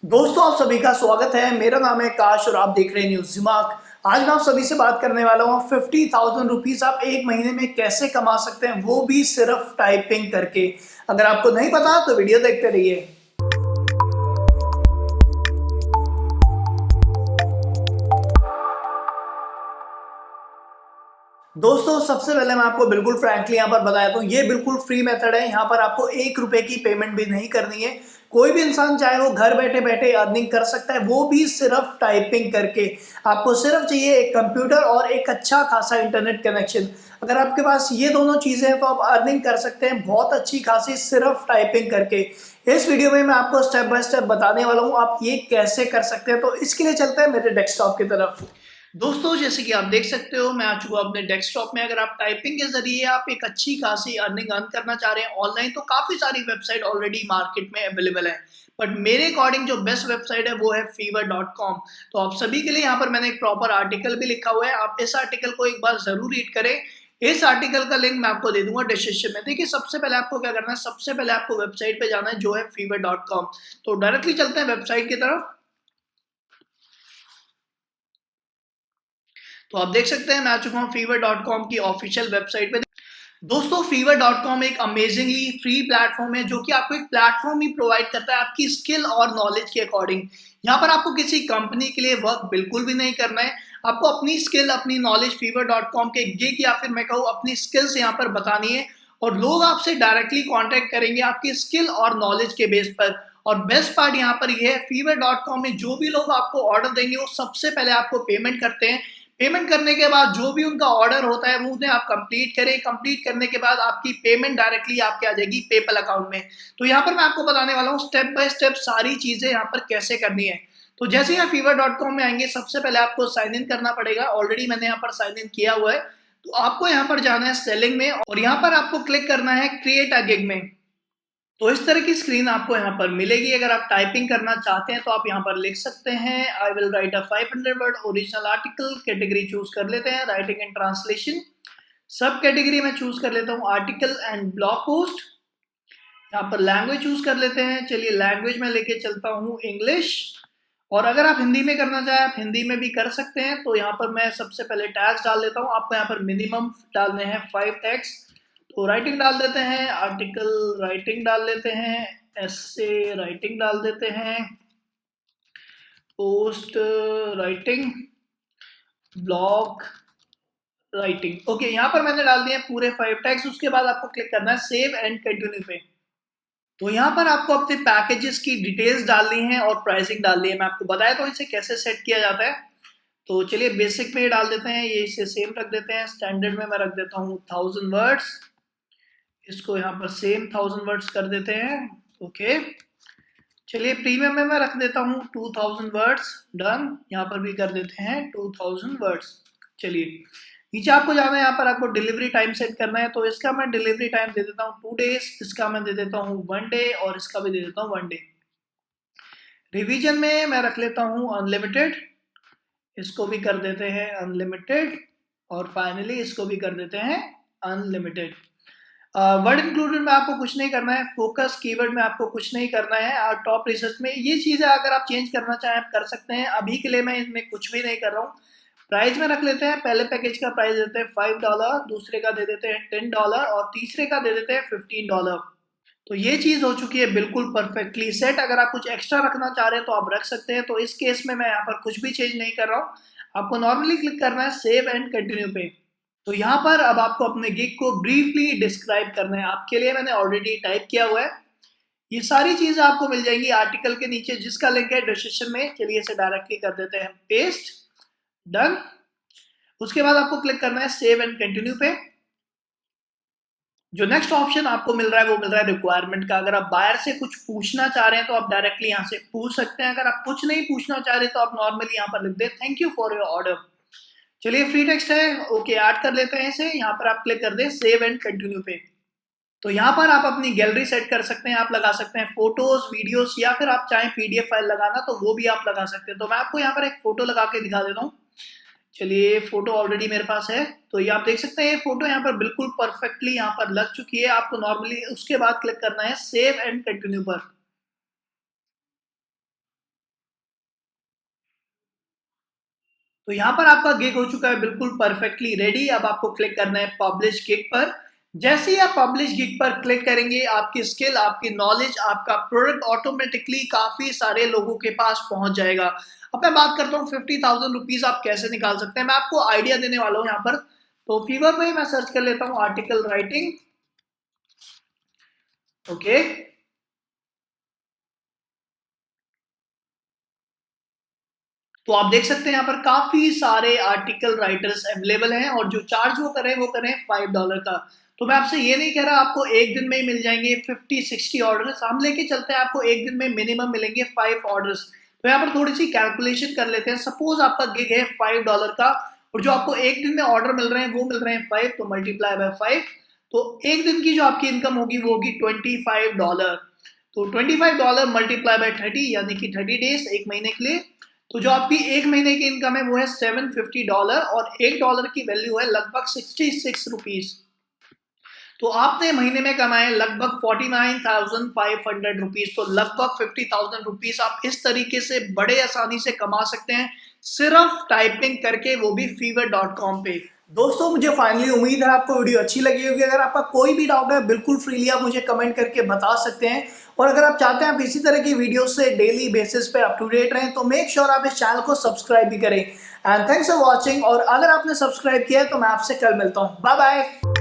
दोस्तों आप सभी का स्वागत है। मेरा नाम है काश और आप देख रहे हैं न्यूज दिमाग। आज मैं आप सभी से बात करने वाला हूँ 50,000 रुपीज आप एक महीने में कैसे कमा सकते हैं, वो भी सिर्फ टाइपिंग करके। अगर आपको नहीं पता तो वीडियो देखते रहिए। दोस्तों सबसे पहले मैं आपको बिल्कुल फ्रैंकली यहाँ पर बताया दूं, ये बिल्कुल फ्री मेथड है। यहाँ पर आपको 1 रुपए की पेमेंट भी नहीं करनी है। कोई भी इंसान चाहे वो घर बैठे बैठे अर्निंग कर सकता है, वो भी सिर्फ टाइपिंग करके। आपको सिर्फ चाहिए एक कंप्यूटर और एक अच्छा खासा इंटरनेट कनेक्शन। अगर आपके पास ये दोनों चीजें हैं तो आप अर्निंग कर सकते हैं बहुत अच्छी खासी सिर्फ टाइपिंग करके। इस वीडियो में मैं आपको स्टेप बाय स्टेप बताने वाला हूँ आप ये कैसे कर सकते हैं। तो इसके लिए चलते हैं मेरे डेस्कटॉप की तरफ। दोस्तों जैसे कि आप देख सकते हो मैं आ चुका हूं अपने डेस्कटॉप में। अगर आप टाइपिंग के जरिए आप एक अच्छी खासी अर्निंग अर्न करना चाह रहे हैं ऑनलाइन, तो काफी सारी वेबसाइट ऑलरेडी मार्केट में अवेलेबल है। बट मेरे अकॉर्डिंग जो बेस्ट वेबसाइट है वो है fiverr.com। तो आप सभी के लिए यहाँ पर मैंने एक प्रॉपर आर्टिकल भी लिखा हुआ है, आप इस आर्टिकल को एक बार जरूर रीड करें। इस आर्टिकल का लिंक मैं आपको दे दूंगा डिस्क्रिप्शन में। देखिए सबसे पहले आपको क्या करना है, सबसे पहले आपको वेबसाइट पे जाना है जो है fiverr.com। तो डायरेक्टली चलते हैं वेबसाइट की तरफ। तो आप देख सकते हैं मैं आ चुका हूँ fiverr.com की ऑफिशियल वेबसाइट पे। दोस्तों fiverr.com एक अमेजिंगली फ्री प्लेटफॉर्म है जो कि आपको एक प्लेटफॉर्म ही प्रोवाइड करता है आपकी स्किल और नॉलेज के अकॉर्डिंग। यहाँ पर आपको किसी कंपनी के लिए वर्क बिल्कुल भी नहीं करना है। आपको अपनी स्किल अपनी नॉलेज fiverr.com के गिग या फिर मैं कहूँ अपनी स्किल्स यहाँ पर बतानी है और लोग आपसे डायरेक्टली कांटेक्ट करेंगे आपकी स्किल और नॉलेज के बेस पर। और बेस्ट पार्ट यहाँ पर यह है fiverr.com में जो भी लोग आपको ऑर्डर देंगे वो सबसे पहले आपको पेमेंट करते हैं। पेमेंट करने के बाद जो भी उनका ऑर्डर होता है वो उन्हें आप कंप्लीट करें। कंप्लीट करने के बाद आपकी पेमेंट डायरेक्टली आपके आ जाएगी पेपल अकाउंट में। तो यहाँ पर मैं आपको बताने वाला हूँ स्टेप बाय स्टेप सारी चीजें यहाँ पर कैसे करनी है। तो जैसे यहाँ fiverr.com में आएंगे सबसे पहले आपको साइन इन करना पड़ेगा। ऑलरेडी मैंने यहाँ पर साइन इन किया हुआ है। तो आपको यहाँ पर जाना है सेलिंग में और यहाँ पर आपको क्लिक करना है क्रिएट अ गिग में। तो इस तरह की स्क्रीन आपको यहाँ पर मिलेगी। अगर आप टाइपिंग करना चाहते हैं तो आप यहाँ पर लिख सकते हैं I will write a 500 word original article. Category choose कर लेते हैं राइटिंग एंड ट्रांसलेशन। सब कैटेगरी में चूज कर लेता हूँ आर्टिकल एंड ब्लॉग पोस्ट। यहाँ पर लैंग्वेज चूज कर लेते हैं। चलिए लैंग्वेज में लेके चलता हूँ इंग्लिश। और अगर आप हिंदी में करना चाहें आप हिंदी में भी कर सकते हैं। तो यहाँ पर मैं सबसे पहले टैग्स डाल देता हूँ। आपको यहाँ पर मिनिमम डालने हैं 5 टैग्स। तो राइटिंग डाल देते हैं, आर्टिकल राइटिंग डाल लेते हैं, एसे राइटिंग डाल देते हैं, post writing, blog writing. Okay यहाँ पर मैंने डाल दिए पूरे 5 टैग्स। उसके बाद आपको क्लिक करना है सेव एंड कंटिन्यू पे। तो यहाँ पर आपको अपने पैकेजेस की डिटेल्स डालनी है और प्राइसिंग डालनी है। मैं आपको बताया तो इसे कैसे सेट किया जाता है। तो चलिए बेसिक में डाल देते हैं, ये इसे सेम रख देते हैं। स्टैंडर्ड में मैं रख देता हूँ 1000 वर्ड्स। इसको यहाँ पर सेम 1000 वर्ड्स कर देते हैं। ओके चलिए प्रीमियम में मैं रख देता हूँ 2000 वर्ड्स। डन, यहाँ पर भी कर देते हैं 2000 वर्ड्स। चलिए नीचे आपको जाना है, यहाँ पर आपको डिलीवरी टाइम सेट करना है। तो इसका मैं डिलीवरी टाइम दे देता हूँ 2 डेज, इसका मैं दे देता हूँ 1 डे और इसका भी दे देता हूँ 1 डे। रिवीजन में मैं रख लेता हूँ अनलिमिटेड, इसको भी कर देते हैं अनलिमिटेड और फाइनली इसको भी कर देते हैं अनलिमिटेड। वर्ड इंक्लूडेड में आपको कुछ नहीं करना है, फोकस कीवर्ड में आपको कुछ नहीं करना है और टॉप रिसर्च में ये चीजें अगर आप चेंज करना चाहें आप कर सकते हैं। अभी के लिए मैं इसमें कुछ भी नहीं कर रहा हूँ। प्राइस में रख लेते हैं, पहले पैकेज का प्राइस देते हैं $5, दूसरे का दे देते हैं $10 और तीसरे का दे देते हैं $15। तो ये चीज हो चुकी है बिल्कुल परफेक्टली सेट। अगर आप कुछ एक्स्ट्रा रखना चाह रहे हैं तो आप रख सकते हैं। तो इस केस में मैं यहाँ पर कुछ भी चेंज नहीं कर रहा हूँ। आपको नॉर्मली क्लिक करना है सेव एंड कंटिन्यू पे। तो यहाँ पर अब आपको अपने गिग को ब्रीफली डिस्क्राइब करना है। आपके लिए मैंने ऑलरेडी टाइप किया हुआ है। ये सारी चीजें आपको मिल जाएंगी आर्टिकल के नीचे जिसका लिंक है डिस्क्रिप्शन में। चलिए इसे डायरेक्टली कर देते हैं पेस्ट। डन, उसके बाद आपको क्लिक करना है सेव एंड कंटिन्यू पे। जो नेक्स्ट ऑप्शन आपको मिल रहा है वो मिल रहा है रिक्वायरमेंट का। अगर आप बायर से कुछ पूछना चाह रहे हैं तो आप डायरेक्टली यहाँ से पूछ सकते हैं। अगर आप कुछ नहीं पूछना चाह रहे तो आप नॉर्मली यहाँ पर लिख दें thank you for your order. चलिए फ्री टेक्स्ट है, ओके ऐड कर लेते हैं इसे। यहाँ पर आप क्लिक कर दें सेव एंड कंटिन्यू पे। तो यहाँ पर आप अपनी गैलरी सेट कर सकते हैं। आप लगा सकते हैं फोटोज वीडियोस या फिर आप चाहें पीडीएफ फाइल लगाना तो वो भी आप लगा सकते हैं। तो मैं आपको यहाँ पर एक फोटो लगा के दिखा देता हूँ। चलिए फोटो ऑलरेडी मेरे पास है। तो ये आप देख सकते हैं ये फोटो यहाँ पर बिल्कुल परफेक्टली यहाँ पर लग चुकी है। आपको नॉर्मली उसके बाद क्लिक करना है सेव एंड कंटिन्यू पर। तो यहाँ पर आपका गिग हो चुका है बिल्कुल परफेक्टली रेडी। अब आपको क्लिक करना है पब्लिश गिग पर। जैसे ही आप पब्लिश गिग पर क्लिक करेंगे, आपकी स्किल, आपकी नॉलेज, आपका प्रोडक्ट ऑटोमेटिकली काफी सारे लोगों के पास पहुंच जाएगा। अब मैं बात करता हूँ 50,000 रुपीज आप कैसे निकाल सकते हैं। मैं आपको आइडिया देने वाला हूँ यहाँ पर। तो फीवर पे मैं सर्च कर लेता हूँ आर्टिकल राइटिंग। ओके, तो आप देख सकते हैं यहाँ पर काफी सारे आर्टिकल राइटर्स अवेलेबल हैं और जो चार्ज वो कर रहे हैं वो कर रहे हैं $5 का। तो मैं आपसे ये नहीं कह रहा आपको एक दिन में ही मिल जाएंगे 50-60 ऑर्डर्स, हम लेके चलते हैं आपको एक दिन में मिनिमम मिलेंगे 5 ऑर्डर्स। तो यहाँ पर थोड़ी सी कैलकुलेशन कर लेते हैं। सपोज आपका गिग है $5 का और जो आपको एक दिन में ऑर्डर मिल रहे हैं वो मिल रहे हैं 5, तो मल्टीप्लाई बाय 5, तो एक दिन की जो आपकी इनकम होगी वो होगी $25। तो $25 मल्टीप्लाई बाय 30 यानी कि 30 डेज, एक महीने के लिए। तो जो आपकी एक महीने की इनकम है वो है $750 और $1 की वैल्यू है लगभग 66 रुपीज। तो आपने महीने में कमाए लगभग 49,500 रुपीज। तो लगभग 50,000 रुपीज आप इस तरीके से बड़े आसानी से कमा सकते हैं सिर्फ टाइपिंग करके, वो भी fiverr.com पे। दोस्तों मुझे फाइनली उम्मीद है आपको वीडियो अच्छी लगी होगी। अगर आपका कोई भी डाउट है बिल्कुल फ्रीली आप मुझे कमेंट करके बता सकते हैं। और अगर आप चाहते हैं आप इसी तरह की वीडियो से डेली बेसिस पे अप टू डेट रहें तो मेक श्योर आप इस चैनल को सब्सक्राइब भी करें। And thanks for watching. और अगर आपने सब्सक्राइब किया है तो मैं आपसे कल मिलता हूँ। Bye bye.